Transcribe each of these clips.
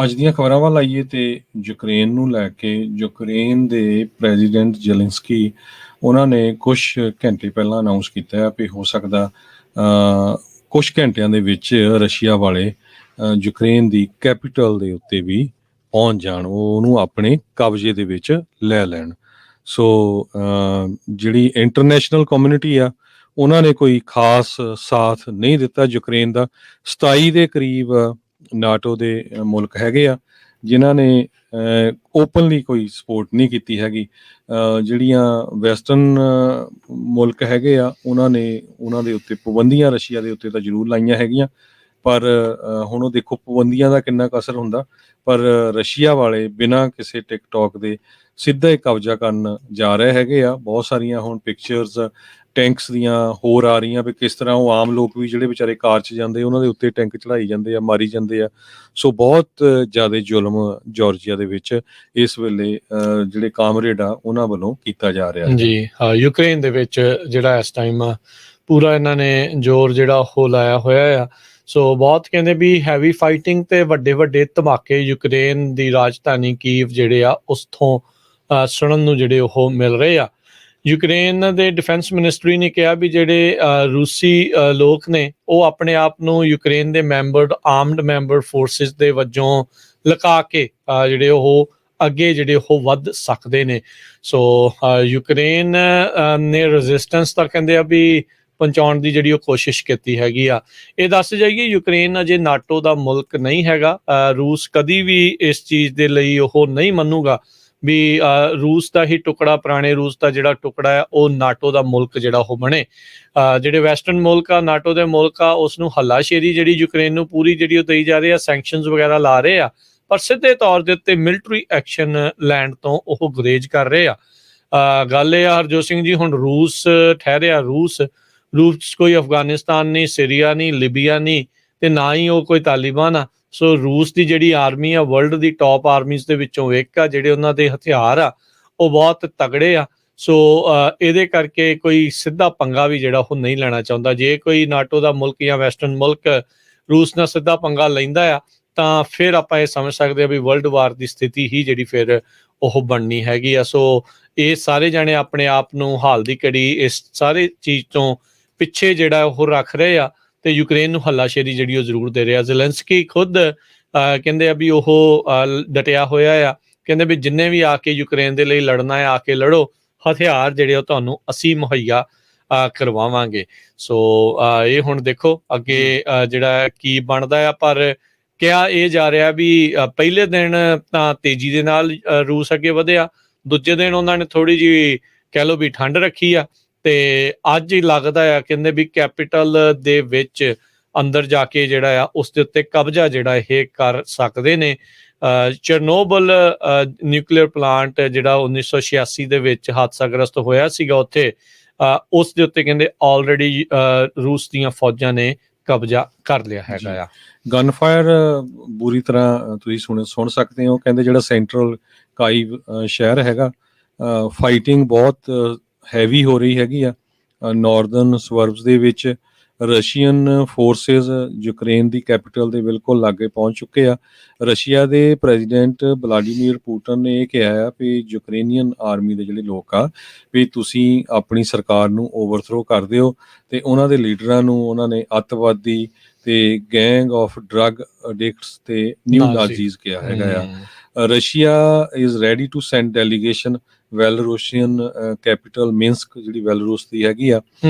ਅੱਜ ਦੀਆਂ ਖਬਰਾਂ ਵੱਲ ਆਈਏ ਤੇ ਯੂਕਰੇਨ ਨੂੰ ਲੈ ਕੇ ਯੂਕਰੇਨ ਦੇ ਪ੍ਰੈਜ਼ੀਡੈਂਟ ਜ਼ੈਲੈਂਸਕੀ ਉਹਨਾਂ ਨੇ ਕੁਝ ਘੰਟੇ ਪਹਿਲਾਂ ਅਨਾਉਂਸ ਕੀਤਾ ਹੈ ਵੀ ਹੋ ਸਕਦਾ ਕੁਝ ਘੰਟਿਆਂ ਦੇ ਵਿੱਚ ਰਸ਼ੀਆ ਵਾਲੇ ਯੂਕਰੇਨ ਦੀ ਕੈਪੀਟਲ ਦੇ ਉੱਤੇ ਵੀ ਪਹੁੰਚ ਜਾਣ, ਉਹ ਉਹਨੂੰ ਆਪਣੇ ਕਬਜ਼ੇ ਦੇ ਵਿੱਚ ਲੈ ਲੈਣ। ਸੋ ਜਿਹੜੀ ਇੰਟਰਨੈਸ਼ਨਲ ਕਮਿਊਨਿਟੀ ਆ ਉਹਨਾਂ ਨੇ ਕੋਈ ਖਾਸ ਸਾਥ ਨਹੀਂ ਦਿੱਤਾ ਯੂਕਰੇਨ ਦਾ। 27 ਦੇ ਕਰੀਬ ਨਾਟੋ ਦੇ ਮੁਲਕ ਹੈਗੇ ਆ ਜਿਨ੍ਹਾਂ ਨੇ ਓਪਨਲੀ ਕੋਈ ਸਪੋਰਟ ਨਹੀਂ ਕੀਤੀ ਹੈਗੀ। ਜਿਹੜੀਆਂ ਵੈਸਟਰਨ ਮੁਲਕ ਹੈਗੇ ਆ ਉਹਨਾਂ ਨੇ ਉਹਨਾਂ ਦੇ ਉੱਤੇ ਪਾਬੰਦੀਆਂ ਰਸ਼ੀਆ ਦੇ ਉੱਤੇ ਤਾਂ ਜ਼ਰੂਰ ਲਾਈਆਂ ਹੈਗੀਆਂ, ਪਰ ਹੁਣ ਉਹ ਦੇਖੋ ਪਾਬੰਦੀਆਂ ਦਾ ਕਿੰਨਾ ਕੁ ਅਸਰ ਹੁੰਦਾ। ਪਰ ਰਸ਼ੀਆ ਵਾਲੇ ਬਿਨਾਂ ਕਿਸੇ ਟਿਕਟੋਕ ਦੇ ਸਿੱਧਾ ਹੀ ਕਬਜ਼ਾ ਕਰਨ ਜਾ ਰਹੇ ਹੈਗੇ ਆ। ਬਹੁਤ ਸਾਰੀਆਂ ਹੁਣ ਪਿਕਚਰਸ ਟੈਂਕਸ ਦੀਆਂ ਹੋਰ ਆ ਰਹੀਆਂ ਵੀ ਕਿਸ ਤਰ੍ਹਾਂ ਉਹ ਆਮ ਲੋਕ ਵੀ ਜਿਹੜੇ ਵਿਚਾਰੇ ਕਾਰ 'ਚ ਜਾਂਦੇ ਉਹਨਾਂ ਦੇ ਉੱਤੇ ਟੈਂਕ ਚੜਾਈ ਜਾਂਦੇ ਆ, ਮਾਰੀ ਜਾਂਦੇ ਆ। ਸੋ ਬਹੁਤ ਜ਼ਿਆਦਾ ਜ਼ੁਲਮ ਜਾਰਜੀਆ ਦੇ ਵਿੱਚ ਇਸ ਵੇਲੇ ਜਿਹੜੇ ਕਾਮਰੇਡ ਆ ਉਹਨਾਂ ਵੱਲੋਂ ਕੀਤਾ ਜਾ ਰਿਹਾ ਜੀ। ਯੂਕਰੇਨ ਦੇ ਵਿੱਚ ਜਿਹੜਾ ਇਸ ਟਾਈਮ ਪੂਰਾ ਇਹਨਾਂ ਨੇ ਜ਼ੋਰ ਜਿਹੜਾ ਉਹ ਲਾਇਆ ਹੋਇਆ ਆ। ਸੋ ਬਹੁਤ ਕਹਿੰਦੇ ਵੀ ਹੈਵੀ ਫਾਈਟਿੰਗ ਤੇ ਵੱਡੇ ਵੱਡੇ ਧਮਾਕੇ ਯੂਕਰੇਨ ਦੀ ਰਾਜਧਾਨੀ ਕੀਵ ਜਿਹੜੇ ਆ ਉਸਥੋਂ ਸੁਣਨ ਨੂੰ ਜਿਹੜੇ ਉਹ ਮਿਲ ਰਹੇ ਆ। ਯੂਕਰੇਨ ਦੇ ਡਿਫੈਂਸ ਮਿਨਿਸਟਰੀ ਨੇ ਕਿਹਾ ਵੀ ਜਿਹੜੇ ਰੂਸੀ ਲੋਕ ਨੇ ਉਹ ਆਪਣੇ ਆਪ ਨੂੰ ਯੂਕਰੇਨ ਦੇ ਆਰਮਡ ਮੈਂਬਰ ਫੋਰਸਿਸ ਦੇ ਵਜੋਂ ਲੁਕਾ ਕੇ ਜਿਹੜੇ ਉਹ ਅੱਗੇ ਜਿਹੜੇ ਉਹ ਵੱਧ ਸਕਦੇ ਨੇ। ਸੋ ਯੂਕਰੇਨ ਨੇ ਰੈਜ਼ਿਸਟੈਂਸ ਤਾਂ ਕਹਿੰਦੇ ਆ ਵੀ ਪਹੁੰਚਾਉਣ ਦੀ ਜਿਹੜੀ ਉਹ ਕੋਸ਼ਿਸ਼ ਕੀਤੀ ਹੈਗੀ ਆ। ਇਹ ਦੱਸ ਜਾਈਏ ਯੂਕਰੇਨ ਅਜੇ ਨਾਟੋ ਦਾ ਮੁਲਕ ਨਹੀਂ ਹੈਗਾ। ਰੂਸ ਕਦੀ ਵੀ ਇਸ ਚੀਜ਼ ਦੇ ਲਈ ਉਹ ਨਹੀਂ ਮੰਨੂਗਾ ਵੀ ਰੂਸ ਦਾ ਹੀ ਟੁਕੜਾ, ਪੁਰਾਣੇ ਰੂਸ ਦਾ ਜਿਹੜਾ ਟੁਕੜਾ ਹੈ ਉਹ ਨਾਟੋ ਦਾ ਮੁਲਕ ਜਿਹੜਾ ਉਹ ਬਣੇ। ਜਿਹੜੇ ਵੈਸਟਰਨ ਮੁਲਕ ਆ, ਨਾਟੋ ਦੇ ਮੁਲਕ ਆ, ਉਸ ਨੂੰ ਹੱਲਾਸ਼ੇਰੀ ਜਿਹੜੀ ਯੂਕਰੇਨ ਨੂੰ ਪੂਰੀ ਜਿਹੜੀ ਉਹ ਦੇਈ ਜਾ ਰਹੇ ਆ, ਸੈਂਕਸ਼ਨਸ ਵਗੈਰਾ ਲਾ ਰਹੇ ਆ, ਪਰ ਸਿੱਧੇ ਤੌਰ ਦੇ ਉੱਤੇ ਮਿਲਟਰੀ ਐਕਸ਼ਨ ਲੈਣ ਤੋਂ ਉਹ ਗੁਰੇਜ਼ ਕਰ ਰਹੇ ਆ। ਗੱਲ ਇਹ ਆ ਹਰਜੋਤ ਸਿੰਘ ਜੀ, ਹੁਣ ਰੂਸ ਠਹਿਰਿਆ ਰੂਸ 'ਚ ਕੋਈ ਅਫਗਾਨਿਸਤਾਨ ਨਹੀਂ, ਸੀਰੀਆ ਨਹੀਂ, ਲਿਬੀਆ ਨਹੀਂ, ਤੇ ਨਾ ਹੀ ਉਹ ਕੋਈ ਤਾਲਿਬਾਨ ਆ। ਸੋ ਰੂਸ ਦੀ ਜਿਹੜੀ ਆਰਮੀ ਆ ਵਰਲਡ ਦੀ ਟੌਪ ਆਰਮੀਜ਼ ਦੇ ਵਿੱਚੋਂ ਇੱਕ ਆ। ਜਿਹੜੇ ਉਹਨਾਂ ਦੇ ਹਥਿਆਰ ਆ ਉਹ ਬਹੁਤ ਤਗੜੇ ਆ। ਸੋ ਇਹਦੇ ਕਰਕੇ ਕੋਈ ਸਿੱਧਾ ਪੰਗਾ ਵੀ ਜਿਹੜਾ ਉਹ ਨਹੀਂ ਲੈਣਾ ਚਾਹੁੰਦਾ। ਜੇ ਕੋਈ ਨਾਟੋ ਦਾ ਮੁਲਕ ਜਾਂ ਵੈਸਟਰਨ ਮੁਲਕ ਰੂਸ ਨਾਲ ਸਿੱਧਾ ਪੰਗਾ ਲੈਂਦਾ ਆ ਤਾਂ ਫਿਰ ਆਪਾਂ ਇਹ ਸਮਝ ਸਕਦੇ ਆ ਵੀ ਵਰਲਡ ਵਾਰ ਦੀ ਸਥਿਤੀ ਹੀ ਜਿਹੜੀ ਫਿਰ ਉਹ ਬਣਨੀ ਹੈਗੀ ਆ। ਸੋ ਇਹ ਸਾਰੇ ਜਾਣੇ ਆਪਣੇ ਆਪ ਨੂੰ ਹਾਲ ਦੀ ਘੜੀ ਇਸ ਸਾਰੇ ਚੀਜ਼ ਤੋਂ ਪਿੱਛੇ ਜਿਹੜਾ ਉਹ ਰੱਖ ਰਹੇ ਆ ਤੇ ਯੂਕਰੇਨ ਨੂੰ ਹੱਲਾਸ਼ੇਰੀ ਜਿਹੜੀ ਉਹ ਜ਼ਰੂਰ ਦੇ ਰਿਹਾ। ਜ਼ੈਲੈਂਸਕੀ ਖੁਦ ਕਹਿੰਦੇ ਆ ਵੀ ਉਹ ਡਟਿਆ ਹੋਇਆ ਆ। ਕਹਿੰਦੇ ਵੀ ਜਿੰਨੇ ਵੀ ਆ ਕੇ ਯੂਕਰੇਨ ਦੇ ਲਈ ਲੜਨਾ ਹੈ ਆ ਕੇ ਲੜੋ, ਹਥਿਆਰ ਜਿਹੜੇ ਉਹ ਤੁਹਾਨੂੰ ਅਸੀਂ ਮੁਹੱਈਆ ਕਰਵਾਵਾਂਗੇ। ਸੋ ਇਹ ਹੁਣ ਦੇਖੋ ਅੱਗੇ ਜਿਹੜਾ ਕੀ ਬਣਦਾ ਆ। ਪਰ ਕਿਹਾ ਇਹ ਜਾ ਰਿਹਾ ਵੀ ਪਹਿਲੇ ਦਿਨ ਤਾਂ ਤੇਜ਼ੀ ਦੇ ਨਾਲ ਰੂਸ ਅੱਗੇ ਵਧਿਆ, ਦੂਜੇ ਦਿਨ ਉਹਨਾਂ ਨੇ ਥੋੜੀ ਜਿਹੀ ਕਹਿ ਲਓ ਵੀ ਠੰਡ ਰੱਖੀ ਆ, ਤੇ ਅੱਜ ਹੀ ਲੱਗਦਾ ਆ ਕਹਿੰਦੇ ਵੀ ਕੈਪੀਟਲ ਦੇ ਵਿੱਚ ਅੰਦਰ ਜਾ ਕੇ ਜਿਹੜਾ ਆ ਉਸ ਦੇ ਉੱਤੇ ਕਬਜ਼ਾ ਜਿਹੜਾ ਇਹ ਕਰ ਸਕਦੇ ਨੇ। ਚਰਨੋਬਲ ਨਿਊਕਲੀਅਰ ਪਲਾਂਟ ਜਿਹੜਾ 1986 ਦੇ ਵਿੱਚ ਹਾਦਸਾਗ੍ਰਸਤ ਹੋਇਆ ਸੀਗਾ ਉੱਥੇ, ਉਸ ਦੇ ਉੱਤੇ ਕਹਿੰਦੇ ਆਲਰੇਡੀ ਰੂਸ ਦੀਆਂ ਫੌਜਾਂ ਨੇ ਕਬਜ਼ਾ ਕਰ ਲਿਆ ਹੈਗਾ ਆ। ਗਨ ਫਾਇਰ ਬੁਰੀ ਤਰ੍ਹਾਂ ਤੁਸੀਂ ਸੁਣ ਸਕਦੇ ਹੋ। ਕਹਿੰਦੇ ਜਿਹੜਾ ਸੈਂਟਰਲ ਕਾਈਵ ਸ਼ਹਿਰ ਹੈਗਾ, ਫਾਈਟਿੰਗ ਬਹੁਤ ਹੈਵੀ ਹੋ ਰਹੀ ਹੈਗੀ ਆ। ਨਾਰਦਰਨ ਸਵਰਬਸ ਦੇ ਵਿੱਚ ਰਸ਼ੀਅਨ ਫੋਰਸਿਸ ਯੂਕਰੇਨ ਦੀ ਕੈਪੀਟਲ ਦੇ ਬਿਲਕੁਲ ਲਾਗੇ ਪਹੁੰਚ ਚੁੱਕੇ ਆ। ਰਸ਼ੀਆ ਦੇ ਪ੍ਰੈਜ਼ੀਡੈਂਟ ਵਲਾਡੀਮੀਰ ਪੁਟਿਨ ਨੇ ਇਹ ਕਿਹਾ ਆ ਵੀ ਯੂਕਰੇਨੀਅਨ ਆਰਮੀ ਦੇ ਜਿਹੜੇ ਲੋਕ ਆ ਵੀ ਤੁਸੀਂ ਆਪਣੀ ਸਰਕਾਰ ਨੂੰ ਓਵਰਥਰੋ ਕਰ ਦਿਓ, ਤੇ ਉਹਨਾਂ ਦੇ ਲੀਡਰਾਂ ਨੂੰ ਉਹਨਾਂ ਨੇ ਅੱਤਵਾਦੀ ਤੇ ਗੈਂਗ ਆਫ ਡਰੱਗ ਅਡਿਕਟਸ ਤੇ ਨਿਊ ਨਾਜ਼ੀਜ਼ ਕਿਹਾ ਹੈਗਾ ਆ। Russia is ready to send delegation Belarusian capital Minsk ਜਿਹੜੀ ਵੈਲਰੂਸ ਦੀ ਹੈਗੀ ਆ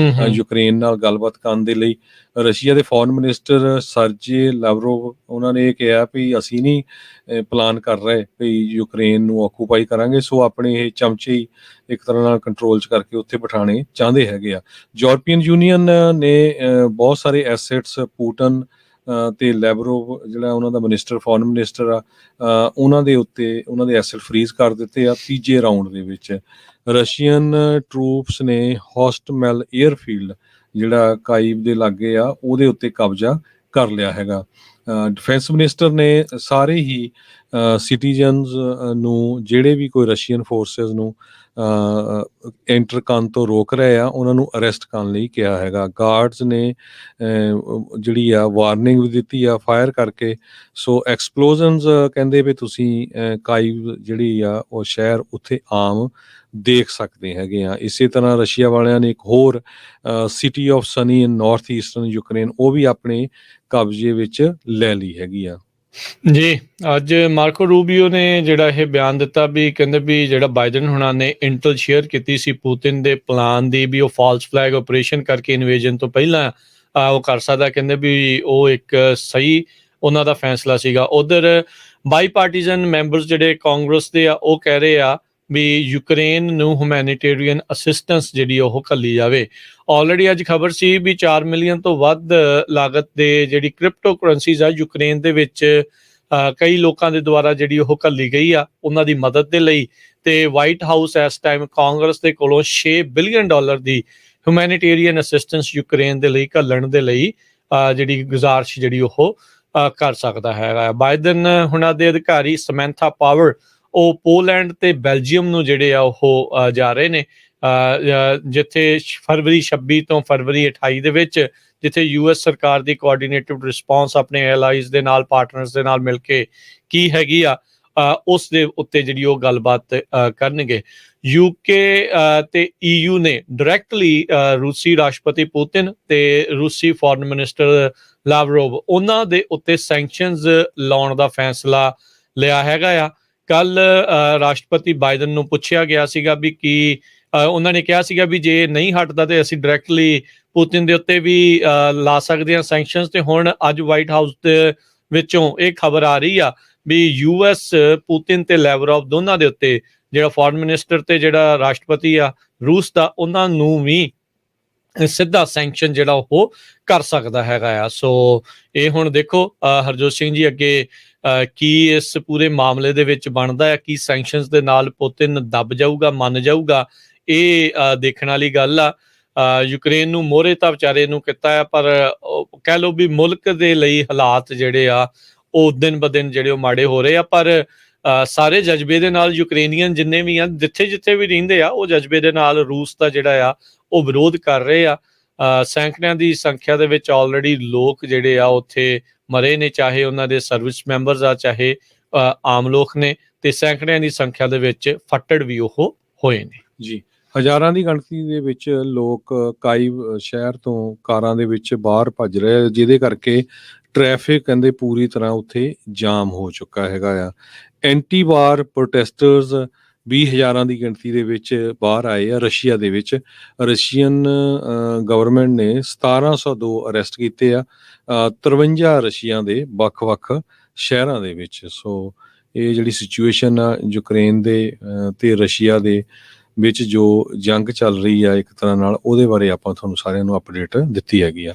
ਯੂਕਰੇਨ ਨਾਲ ਗੱਲਬਾਤ ਕਰਨ ਦੇ ਲਈ। ਰਸ਼ੀਆ ਦੇ ਫੋਰਨ ਮਿਨਿਸਟਰ ਸਰਜੇ ਲਾਵਰੋਵ ਉਹਨਾਂ ਨੇ ਇਹ ਕਿਹਾ ਵੀ ਅਸੀਂ ਨਹੀਂ ਪਲਾਨ ਕਰ ਰਹੇ ਵੀ ਯੂਕਰੇਨ ਨੂੰ ਆਕੂਪਾਈ ਕਰਾਂਗੇ, ਸੋ ਆਪਣੇ ਇਹ ਚਮਚੇ ਹੀ ਇੱਕ ਤਰ੍ਹਾਂ ਨਾਲ ਕੰਟਰੋਲ 'ਚ ਕਰਕੇ ਉੱਥੇ ਬਿਠਾਣੇ ਚਾਹੁੰਦੇ ਹੈਗੇ ਆ। ਯੂਰਪੀਅਨ ਯੂਨੀਅਨ ਨੇ ਬਹੁਤ ਸਾਰੇ ਐਸੈਟਸ ਪੁਟਿਨ ਤੇ ਲੈਵਰੋਵ ਜਿਹੜਾ ਉਹਨਾਂ ਦਾ ਫੋਰਨ ਮਿਨਿਸਟਰ ਆ ਉਹਨਾਂ ਦੇ ਉੱਤੇ ਉਹਨਾਂ ਦੇ ਐਸੈਟ ਫਰੀਜ਼ ਕਰ ਦਿੱਤੇ ਆ। ਤੀਜੇ ਰਾਊਂਡ ਦੇ ਵਿੱਚ ਰਸ਼ੀਅਨ ਟਰੂਪਸ ਨੇ ਹੋਸਟਮੈਲ ਏਅਰਫੀਲਡ ਜਿਹੜਾ ਕਾਈਵ ਦੇ ਲਾਗੇ ਆ ਉਹਦੇ ਉੱਤੇ ਕਬਜ਼ਾ ਕਰ ਲਿਆ ਹੈਗਾ। ਡਿਫੈਂਸ ਮਿਨਿਸਟਰ ਨੇ ਸਾਰੇ ਹੀ ਸਿਟੀਜ਼ਨਸ ਨੂੰ, ਜਿਹੜੇ ਵੀ ਕੋਈ ਰਸ਼ੀਅਨ ਫੋਰਸਿਸ ਨੂੰ ਐਂਟਰ ਕਰਨ ਤੋਂ ਰੋਕ ਰਹੇ ਆ, ਉਹਨਾਂ ਨੂੰ ਅਰੈਸਟ ਕਰਨ ਲਈ ਕਿਹਾ ਹੈਗਾ। ਗਾਰਡਸ ਨੇ ਜਿਹੜੀ ਆ ਵਾਰਨਿੰਗ ਵੀ ਦਿੱਤੀ ਆ ਫਾਇਰ ਕਰਕੇ। ਸੋ ਐਕਸਪਲੋਜ਼ਨਸ ਕਹਿੰਦੇ ਵੀ ਤੁਸੀਂ ਕਾਈਵ ਜਿਹੜੀ ਆ ਉਹ ਸ਼ਹਿਰ ਉੱਥੇ ਆਮ ਦੇਖ ਸਕਦੇ ਹੈਗੇ ਆ। ਇਸੇ ਤਰ੍ਹਾਂ ਰਸ਼ੀਆ ਵਾਲਿਆਂ ਨੇ ਇੱਕ ਹੋਰ city of Sunny in north eastern Ukraine, ਉਹ ਵੀ ਆਪਣੇ ਕਬਜ਼ੇ ਵਿੱਚ ਲੈ ਲਈ ਹੈਗੀ ਆ। ਜੀ, ਅੱਜ ਮਾਰਕੋ ਰੂਬੀਓ ਨੇ ਜਿਹੜਾ ਇਹ ਬਿਆਨ ਦਿੱਤਾ ਵੀ ਕਹਿੰਦੇ ਵੀ ਜਿਹੜਾ ਬਾਈਡਨ ਹੁਣਾਂ ਨੇ ਇੰਟਲ ਸ਼ੇਅਰ ਕੀਤੀ ਸੀ ਪੁਤਿਨ ਦੇ ਪਲਾਨ ਦੀ, ਵੀ ਉਹ ਫਾਲਸ ਫਲੈਗ ਆਪਰੇਸ਼ਨ ਕਰਕੇ ਇਨਵੇਜਨ ਤੋਂ ਪਹਿਲਾਂ ਉਹ ਕਰ ਸਕਦਾ। ਕਹਿੰਦੇ ਵੀ ਉਹ ਇੱਕ ਸਹੀ ਉਹਨਾਂ ਦਾ ਫੈਸਲਾ ਸੀਗਾ। ਉਧਰ ਬਾਈ ਪਾਰਟੀਜ਼ਨ ਮੈਂਬਰਸ ਜਿਹੜੇ ਕਾਂਗਰਸ ਦੇ ਆ, ਉਹ ਕਹਿ ਰਹੇ ਆ ਵੀ ਯੂਕਰੇਨ ਨੂੰ ਹਿਊਮੈਨਿਟੇਰੀਅਨ ਅਸਿਸਟੈਂਸ ਜਿਹੜੀ ਉਹ ਘੱਲੀ ਜਾਵੇ। ਆਲਰੇਡੀ ਅੱਜ ਖਬਰ ਸੀ ਵੀ 4 ਮਿਲੀਅਨ ਤੋਂ ਵੱਧ ਲਾਗਤ ਦੇ ਜਿਹੜੀ ਕ੍ਰਿਪਟੋ ਕਰੰਸੀਜ਼ ਆ ਯੂਕਰੇਨ ਦੇ ਵਿੱਚ ਕਈ ਲੋਕਾਂ ਦੇ ਦੁਆਰਾ ਜਿਹੜੀ ਉਹ ਘੱਲੀ ਗਈ ਆ ਉਹਨਾਂ ਦੀ ਮਦਦ ਦੇ ਲਈ। ਤੇ ਵਾਈਟ ਹਾਊਸ ਇਸ ਟਾਈਮ ਕਾਂਗਰਸ ਦੇ ਕੋਲੋਂ $6 ਬਿਲੀਅਨ ਦੀ ਹਿਊਮੈਨਿਟੇਰੀਅਨ ਅਸਿਸਟੈਂਸ ਯੂਕਰੇਨ ਦੇ ਲਈ ਘੱਲਣ ਦੇ ਲਈ ਜਿਹੜੀ ਗੁਜ਼ਾਰਿਸ਼ ਜਿਹੜੀ ਉਹ ਕਰ ਸਕਦਾ ਹੈਗਾ। ਬਾਈਡਨ ਹੁਣਾਂ ਦੇ ਅਧਿਕਾਰੀ ਸਮੈਂਥਾ ਪਾਵਰ ਉਹ ਪੋਲੈਂਡ ਤੇ ਬੈਲਜੀਅਮ ਨੂੰ ਜਿਹੜੇ ਆ ਉਹ ਜਾ ਰਹੇ ਨੇ, ਜਿੱਥੇ ਫਰਵਰੀ 26 ਤੋਂ ਫਰਵਰੀ 28 ਦੇ ਵਿੱਚ, ਜਿੱਥੇ US ਸਰਕਾਰ ਦੀ ਕੋਆਰਡੀਨੇਟਿਵ ਰਿਸਪੌਂਸ ਆਪਣੇ ਐਲਾਈਜ਼ ਦੇ ਨਾਲ, ਪਾਰਟਨਰਸ ਦੇ ਨਾਲ ਮਿਲ ਕੇ ਕੀ ਹੈਗੀ ਆ ਉਸ ਦੇ ਉੱਤੇ ਜਿਹੜੀ ਉਹ ਗੱਲਬਾਤ ਕਰਨਗੇ। UK ਤੇ EU ਨੇ ਡਾਇਰੈਕਟਲੀ ਰੂਸੀ ਰਾਸ਼ਟਰਪਤੀ ਪੁਤਿਨ ਤੇ ਰੂਸੀ ਫੋਰਨ ਮਿਨਿਸਟਰ ਲਾਵਰੋਵ ਉਹਨਾਂ ਦੇ ਉੱਤੇ ਸੈਂਕਸ਼ਨਸ ਲਾਉਣ ਦਾ ਫੈਸਲਾ ਲਿਆ ਹੈਗਾ ਆ। ਕੱਲ ਰਾਸ਼ਟਰਪਤੀ ਬਾਈਡਨ ਨੂੰ ਪੁੱਛਿਆ ਗਿਆ ਸੀਗਾ ਵੀ ਕੀ ਉਹਨਾਂ ਨੇ ਕਿਹਾ ਸੀਗਾ ਵੀ ਜੇ ਨਹੀਂ ਹਟਦਾ ਤੇ ਅਸੀਂ ਡਾਇਰੈਕਟਲੀ ਪੁਤਿਨ ਦੇ ਉੱਤੇ ਵੀ ਲਾ ਸਕਦੇ ਹਾਂ ਸੈਂਕਸ਼ਨਸ। ਤੇ ਹੁਣ ਅੱਜ ਵਾਈਟ ਹਾਊਸ ਦੇ ਵਿੱਚੋਂ ਇਹ ਖਬਰ ਆ ਰਹੀ ਆ ਵੀ US ਪੁਤਿਨ ਤੇ ਲੈਵਰੋਵ ਦੋਨਾਂ ਦੇ ਉੱਤੇ, ਜਿਹੜਾ ਫੋਰਨ ਮਿਨਿਸਟਰ ਤੇ ਜਿਹੜਾ ਰਾਸ਼ਟਰਪਤੀ ਆ ਰੂਸ ਦਾ, ਉਹਨਾਂ ਨੂੰ ਵੀ ਸਿੱਧਾ ਸੈਂਕਸ਼ਨ ਜਿਹੜਾ ਉਹ ਕਰ ਸਕਦਾ ਹੈਗਾ ਆ। ਸੋ ਇਹ ਹੁਣ ਦੇਖੋ ਹਰਜੋਤ ਸਿੰਘ ਜੀ ਅੱਗੇ ਕੀ ਇਸ ਪੂਰੇ ਮਾਮਲੇ ਦੇ ਵਿੱਚ ਬਣਦਾ ਹੈ, ਕੀ ਸੈਂਕਸ਼ਨਸ ਦੇ ਨਾਲ ਪੁਤਿਨ ਦੱਬ ਜਾਊਗਾ, ਮੰਨ ਜਾਊਗਾ, ਇਹ ਦੇਖਣ ਵਾਲੀ ਗੱਲ ਆ। ਯੂਕਰੇਨ ਨੂੰ ਮੋਹਰੇ ਤਾਂ ਵਿਚਾਰੇ ਨੂੰ ਕੀਤਾ ਹੈ, ਪਰ ਕਹਿ ਲਓ ਵੀ ਮੁਲਕ ਦੇ ਲਈ ਹਾਲਾਤ ਜਿਹੜੇ ਆ ਉਹ ਦਿਨ ਬ ਦਿਨ ਜਿਹੜੇ ਉਹ ਮਾੜੇ ਹੋ ਰਹੇ ਆ। ਪਰ ਸਾਰੇ ਜਜ਼ਬੇ ਦੇ ਨਾਲ ਯੂਕਰੇਨੀਅਨ ਜਿੰਨੇ ਵੀ ਆ, ਜਿੱਥੇ ਜਿੱਥੇ ਵੀ ਰਹਿੰਦੇ ਆ, ਉਹ ਜਜ਼ਬੇ ਦੇ ਨਾਲ ਰੂਸ ਦਾ ਜਿਹੜਾ ਆ ਉਹ ਵਿਰੋਧ ਕਰ ਰਹੇ ਆ। ਸੈਂਕੜਿਆਂ ਦੀ ਸੰਖਿਆ ਦੇ ਵਿੱਚ ਆਲਰੇਡੀ ਲੋਕ ਜਿਹੜੇ ਆ ਉੱਥੇ ਮਰੇ ਨੇ, ਚਾਹੇ ਉਹਨਾਂ ਦੇ ਸਰਵਿਸ ਮੈਂਬਰਸ ਆ, ਚਾਹੇ ਆਮ ਲੋਕ ਨੇ, ਤੇ ਸੈਂਕੜਿਆਂ ਦੀ ਸੰਖਿਆ ਦੇ ਵਿੱਚ ਫੱਟੜ ਵੀ ਉਹ ਹੋਏ ਨੇ। ਜੀ, ਹਜ਼ਾਰਾਂ ਦੀ ਗਿਣਤੀ ਦੇ ਵਿੱਚ ਲੋਕ ਕਾਈਵ ਸ਼ਹਿਰ ਤੋਂ ਕਾਰਾਂ ਦੇ ਵਿੱਚ ਬਾਹਰ ਭੱਜ ਰਹੇ, ਜਿਹਦੇ ਕਰਕੇ ਟ੍ਰੈਫਿਕ ਕਹਿੰਦੇ ਪੂਰੀ ਤਰ੍ਹਾਂ ਉੱਥੇ ਜਾਮ ਹੋ ਚੁੱਕਾ ਹੈਗਾ ਆ। ਐਂਟੀ ਵਾਰ ਪ੍ਰੋਟੈਸਟਰਸ 20,000 ਦੀ ਗਿਣਤੀ ਦੇ ਵਿੱਚ ਬਾਹਰ ਆਏ ਆ ਰਸ਼ੀਆ ਦੇ ਵਿੱਚ। ਰਸ਼ੀਅਨ ਗਵਰਨਮੈਂਟ ਨੇ 1702 ਅਰੈਸਟ ਕੀਤੇ ਆ 53 ਰਸ਼ੀਆ ਦੇ ਵੱਖ-ਵੱਖ ਸ਼ਹਿਰਾਂ ਦੇ ਵਿੱਚ। ਸੋ ਇਹ ਜਿਹੜੀ ਸਿਚੁਏਸ਼ਨ ਆ ਯੂਕਰੇਨ ਦੇ ਤੇ ਰਸ਼ੀਆ ਦੇ ਵਿੱਚ ਜੋ ਜੰਗ ਚੱਲ ਰਹੀ ਆ ਇੱਕ ਤਰ੍ਹਾਂ ਨਾਲ, ਉਹਦੇ ਬਾਰੇ ਆਪਾਂ ਤੁਹਾਨੂੰ ਸਾਰਿਆਂ ਨੂੰ ਅਪਡੇਟ ਦਿੱਤੀ ਹੈਗੀ ਆ।